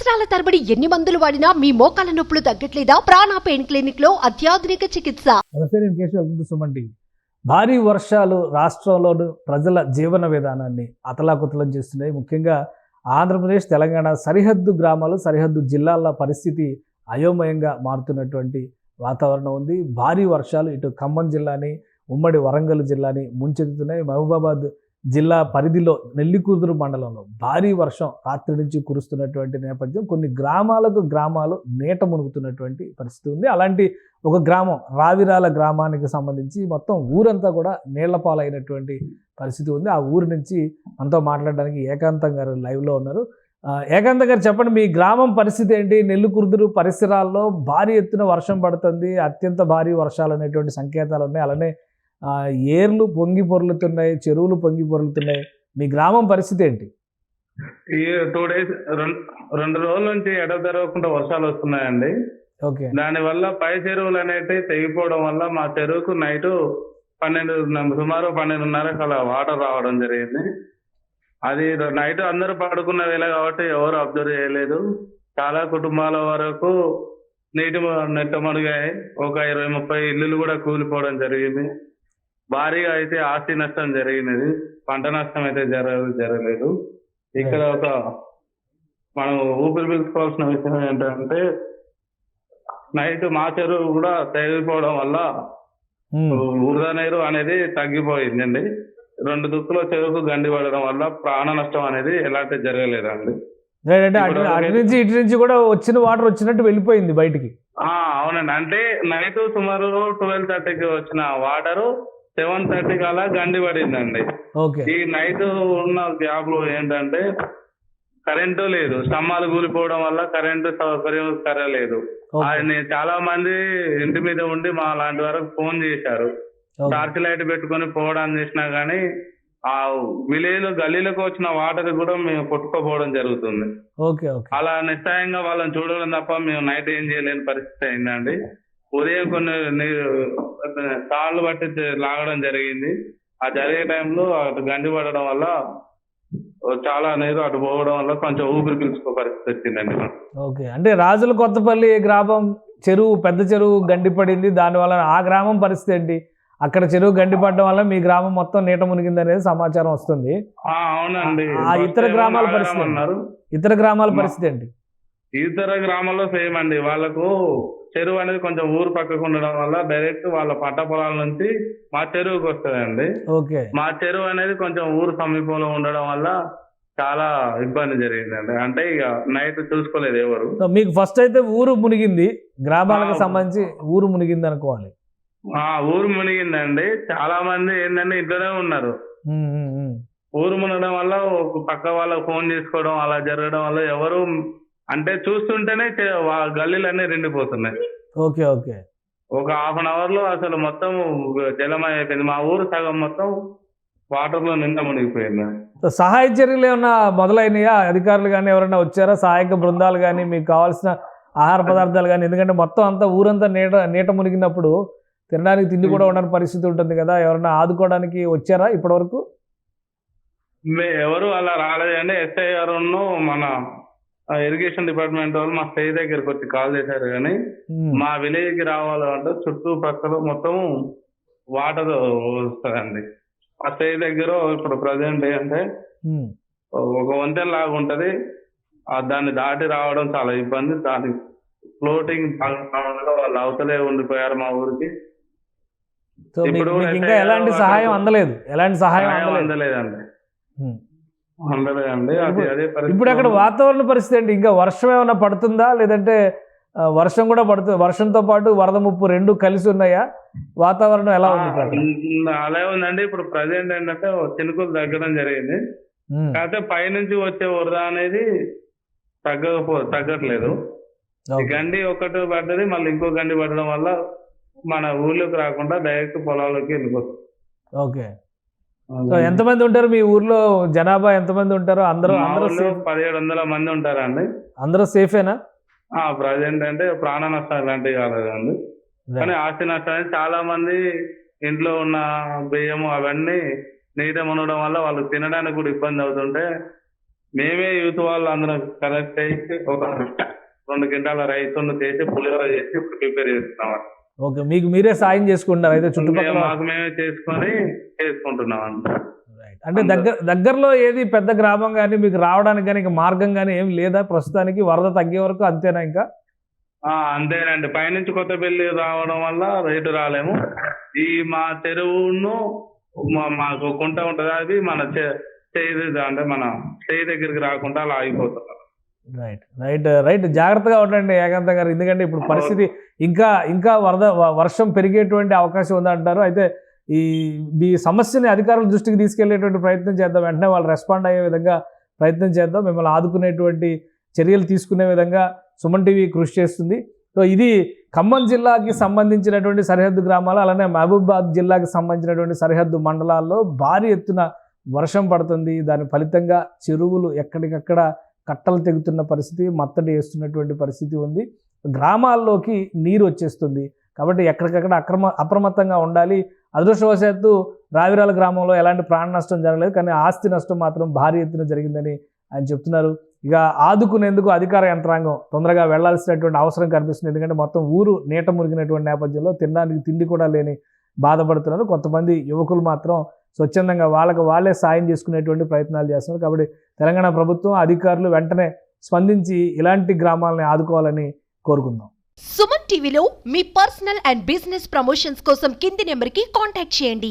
సంవత్సరాల తరబడి ఎన్ని మందులు వాడినా మీ మోకాల నొప్పులు తగ్గట్లేదా? ప్రాణ పెయిన్ క్లినిక్ లో అత్యాధునిక చికిత్స. భారీ వర్షాలు రాష్ట్రంలోని ప్రజల జీవన విధానాన్ని అతలాకుతలం చేస్తున్నాయి. ముఖ్యంగా ఆంధ్రప్రదేశ్, తెలంగాణ సరిహద్దు గ్రామాలు, సరిహద్దు జిల్లాల పరిస్థితి అయోమయంగా మారుతున్నటువంటి వాతావరణం ఉంది. భారీ వర్షాలు ఇటు ఖమ్మం జిల్లాని, ఉమ్మడి వరంగల్ జిల్లాని ముంచెత్తుతున్నాయి. మహబూబాబాద్ జిల్లా పరిధిలో నెల్లికూదురు మండలంలో భారీ వర్షం రాత్రి నుంచి కురుస్తున్నటువంటి నేపథ్యం కొన్ని గ్రామాలు నీట మునుగుతున్నటువంటి పరిస్థితి ఉంది. అలాంటి ఒక గ్రామం రావిరాల గ్రామానికి సంబంధించి మొత్తం ఊరంతా కూడా నీళ్ల పాలైనటువంటి పరిస్థితి ఉంది. ఆ ఊరు నుంచి మనతో మాట్లాడడానికి ఏకాంతం గారు లైవ్లో ఉన్నారు. ఏకాంతం గారు, చెప్పండి, మీ గ్రామం పరిస్థితి ఏంటి? నెల్లికుదురు పరిసరాల్లో భారీ ఎత్తున వర్షం పడుతుంది, అత్యంత భారీ వర్షాలు అనేటువంటి సంకేతాలు ఉన్నాయి. అలానే ఏర్లు పొంగి పొర్లుతున్నాయి, చెరువులు పొంగి పొర్లుతున్నాయి. మీ గ్రామం పరిస్థితి ఏంటి? ఈ 2 days 2 రోజుల నుంచి ఎడతెరవకుండా వర్షాలు వస్తున్నాయండి. ఓకే. దానివల్ల పై చెరువులు అనేవి తెగిపోవడం వల్ల మా చెరువుకు నైట్ సుమారు 12:30 అలా వాటర్ రావడం జరిగింది. అది నైట్ అందరూ పడుకున్న వేళ కాబట్టి ఎవరు అబ్జర్వ్ చేయలేదు. చాలా కుటుంబాల వరకు నెట్ట మునిగాయి. ఒక 20-30 ఇల్లులు కూడా కూలిపోవడం జరిగింది. భారీగా అయితే ఆస్తి నష్టం జరిగినది, పంట నష్టం అయితే జరగలేదు. ఇక్కడ మనం ఊపిరి పీల్చుకోవాల్సిన విషయం ఏంటంటే, నైట్ మా చెరువు కూడా తెగిపోవడం వల్ల వృధా నీరు అనేది తగ్గిపోయిందండి. 2 దుక్కుల చెరువుకు గండి పడడం వల్ల ప్రాణ నష్టం అనేది ఎలాంటి జరగలేదండి. ఇటు నుంచి కూడా వచ్చిన వాటర్ వచ్చినట్టు వెళ్ళిపోయింది బయటికి. అవునండి. అంటే నైట్ సుమారు 12:30కి వచ్చిన వాటరు 7:30కి అలా గండి పడిందండి. ఈ నైట్ ఉన్న గ్యాప్ లో ఏంటంటే కరెంటు లేదు, స్తంభాలు కూలిపోవడం వల్ల కరెంటు సౌకర్యం సరలేదు. చాలా మంది ఇంటి మీద ఉండి మా లాంటి వరకు ఫోన్ చేశారు. టార్చ్ లైట్ పెట్టుకొని పోవడానికి చేసినా గానీ ఆ విలేజ్ గల్లీలకు వచ్చిన వాటర్ కూడా మేము కొట్టుకోపోవడం జరుగుతుంది. అలా నిశ్చయంగా వాళ్ళని చూడడం తప్ప మేము నైట్ ఏం చేయలేని పరిస్థితి అయిందండి. ఉదయం కొన్ని తాళ్ళు బట్టి లాగడం జరిగింది. ఆ జరిగే టైంలో అటు గండి పడడం వల్ల చాలా నీరు అటు పోవడం వల్ల కొంచెం ఊపిరి పీల్చుకో పరిస్థితి వచ్చిందండి. ఓకే. అంటే రాజుల కొత్తపల్లి గ్రామం చెరువు, పెద్ద చెరువు గండి పడింది. దానివల్ల ఆ గ్రామం పరిస్థితి ఏంటి? అక్కడ చెరువు గండి పడడం వల్ల మీ గ్రామం మొత్తం నీట మునిగింది అనేది సమాచారం వస్తుంది. అవునండి. ఇతర గ్రామాల పరిస్థితి ఏంటి? ఇతర గ్రామాల్లో సేమ్ అండి. వాళ్ళకు చెరువు అనేది కొంచెం ఊరు పక్కకు ఉండడం వల్ల డైరెక్ట్ వాళ్ళ పంట పొలాల నుంచి మా చెరువుకి వస్తుందండి. మా చెరువు అనేది కొంచెం ఊరు సమీపంలో ఉండడం వల్ల చాలా ఇబ్బంది జరిగిందండి. అంటే ఇక నైట్ చూసుకోలేదు ఎవరు. మీకు ఫస్ట్ అయితే ఊరు మునిగింది, గ్రామాలకు సంబంధించి ఊరు మునిగింది అనుకోవాలి. ఊరు మునిగిందండి. చాలా మంది ఏంటంటే ఇంట్లోనే ఉన్నారు. ఊరు మునగడం వల్ల పక్క వాళ్ళకు ఫోన్ చేసుకోవడం అలా జరగడం వల్ల ఎవరు అంటే చూస్తుంటేనే గల్లీలన్నీ నిండిపోతున్నాయి. ఒక ½ an hour లో అసలు మొత్తం జలమయం అయిపోయింది. మా ఊరు సగం మొత్తం వాటర్ లో నిండా మునిగిపోయింది. సహాయ చర్యలు ఏమన్నా మొదలైనయా? అధికారులు కానీ ఎవరైనా వచ్చారా? సహాయక బృందాలు కానీ, మీకు కావాల్సిన ఆహార పదార్థాలు కానీ, ఎందుకంటే మొత్తం అంతా ఊరంతా నీట మునిగినప్పుడు తినడానికి తిండి కూడా ఉండని పరిస్థితి ఉంటుంది కదా. ఎవరైనా ఆదుకోవడానికి వచ్చారా ఇప్పటి వరకు? ఎవరు అలా రాలేదండి. ఎస్ఐ గారు మన ఇరిగేషన్ డిపార్ట్మెంట్ వాళ్ళు మా స్టేజ్ దగ్గరకు వచ్చి కాల్ చేశారు. కానీ మా విలేజ్ కి రావాలంటే చుట్టుపక్కల మొత్తం వాటర్ వస్తుందండి. ఆ స్టేజ్ దగ్గర ఇప్పుడు ప్రజెంట్ ఏంటంటే ఒక వంతెన లాగా ఉంటది. దాన్ని దాటి రావడం చాలా ఇబ్బంది. దాని ఫ్లోటింగ్ వాళ్ళు అవతలే ఉండిపోయారు మా ఊరికి. ఇప్పుడు ఇంకా ఎలాంటి సహాయం అందలేదు? అందలేదండి. ఇప్పుడు అక్కడ వాతావరణ పరిస్థితి ఏంటి? ఇంకా వర్షం ఏమైనా పడుతుందా, లేదంటే వర్షం కూడా పడుతుంది, వర్షంతో పాటు వరద ముప్పు 2 కలిసి ఉన్నాయా? వాతావరణం ఎలా ఉంది? అలా ఉందండి. ఇప్పుడు ప్రజెంట్ ఏంటంటే చినుకులు తగ్గడం జరిగింది. కాకపోతే పైనుంచి వచ్చే వరద అనేది తగ్గట్లేదు. గండి ఒకటి పడ్డది, మళ్ళీ ఇంకో గండి పడడం వల్ల మన ఊర్లోకి రాకుండా డైరెక్ట్ పొలాల్లోకి వెళ్ళిపోతుంది. ఎంతమంది ఉంటారు మీ ఊర్లో? జనాభా ఎంతమంది ఉంటారు? అందరూ 1700 మంది ఉంటారండి. అందరూ సేఫేనా? ప్రజెంట్ అంటే ప్రాణ నష్టం ఇలాంటివి కాలేదండి. కానీ ఆస్తి నష్టాన్ని చాలా మంది ఇంట్లో ఉన్న బియ్యము అవన్నీ నీట మునగడం వల్ల వాళ్ళు తినడానికి కూడా ఇబ్బంది అవుతుంటే మేమే యూత్ వాళ్ళు అందరం కలెక్ట్ చేసి ఒక 2 క్వింటాల రైతులను చేసి పులిహోర చేసి ఇప్పుడు ప్రిపేర్ చేస్తున్నాం. ఓకే, మీకు మీరే సాయం చేసుకుంటారు అయితే చుట్టుపక్కల? మాకు మేమే చేసుకొని చేసుకుంటున్నాం అంట. అంటే దగ్గరలో ఏది పెద్ద గ్రామం కానీ మీకు రావడానికి కానీ ఇంకా మార్గం కానీ ఏం లేదా ప్రస్తుతానికి? వరద తగ్గే వరకు అంతేనా ఇంకా? అంతేనండి, పైనుంచి కొత్తపల్లి రావడం వల్ల రైతు రాలేము. ఈ మా చెరువును మాకు కుంట ఉంటుంది, అది మన చేయి అంటే మన చేయి దగ్గరికి రాకుండా అలా ఆగిపోతున్నారు. రైట్ జాగ్రత్తగా ఉండండి ఏకాంత గారు, ఎందుకంటే ఇప్పుడు పరిస్థితి ఇంకా వర్షం పెరిగేటువంటి అవకాశం ఉందంటారు. అయితే ఈ సమస్యని అధికారుల దృష్టికి తీసుకెళ్లేటువంటి ప్రయత్నం చేద్దాం, వెంటనే వాళ్ళు రెస్పాండ్ అయ్యే విధంగా ప్రయత్నం చేద్దాం, మిమ్మల్ని ఆదుకునేటువంటి చర్యలు తీసుకునే విధంగా సుమన్ టీవీ కృషి చేస్తుంది. సో ఇది ఖమ్మం జిల్లాకి సంబంధించినటువంటి సరిహద్దు గ్రామాలు, అలానే మహబూబాబాద్ జిల్లాకి సంబంధించినటువంటి సరిహద్దు మండలాల్లో భారీ ఎత్తున వర్షం పడుతుంది. దాని ఫలితంగా చెరువులు ఎక్కడికక్కడ కట్టలు తెగుతున్న పరిస్థితి, మత్తడి వేస్తున్నటువంటి పరిస్థితి ఉంది. గ్రామాల్లోకి నీరు వచ్చేస్తుంది. కాబట్టి ఎక్కడికక్కడ అప్రమత్తంగా ఉండాలి. అదృష్టవశాత్తు రావిరాల గ్రామంలో ఎలాంటి ప్రాణ నష్టం జరగలేదు, కానీ ఆస్తి నష్టం మాత్రం భారీ ఎత్తున జరిగిందని ఆయన చెప్తున్నారు. ఇక ఆదుకునేందుకు అధికార యంత్రాంగం తొందరగా వెళ్లాల్సినటువంటి అవసరం కనిపిస్తుంది. ఎందుకంటే మొత్తం ఊరు నీట మునిగినటువంటి నేపథ్యంలో తినడానికి తిండి కూడా లేని బాధపడుతున్నారు. కొంతమంది యువకులు మాత్రం స్వచ్ఛందంగా వాళ్ళే సాయం చేసుకునేటువంటి ప్రయత్నాలు చేస్తున్నారు. కాబట్టి తెలంగాణ ప్రభుత్వం అధికారులు వెంటనే స్పందించి ఇలాంటి గ్రామాలని ఆదుకోవాలని కోరుకుందాం. సుమన్ టీవీలో మీ పర్సనల్ అండ్ బిజినెస్ ప్రమోషన్స్ కోసం కింది నెంబర్కి కాంటాక్ట్ చేయండి.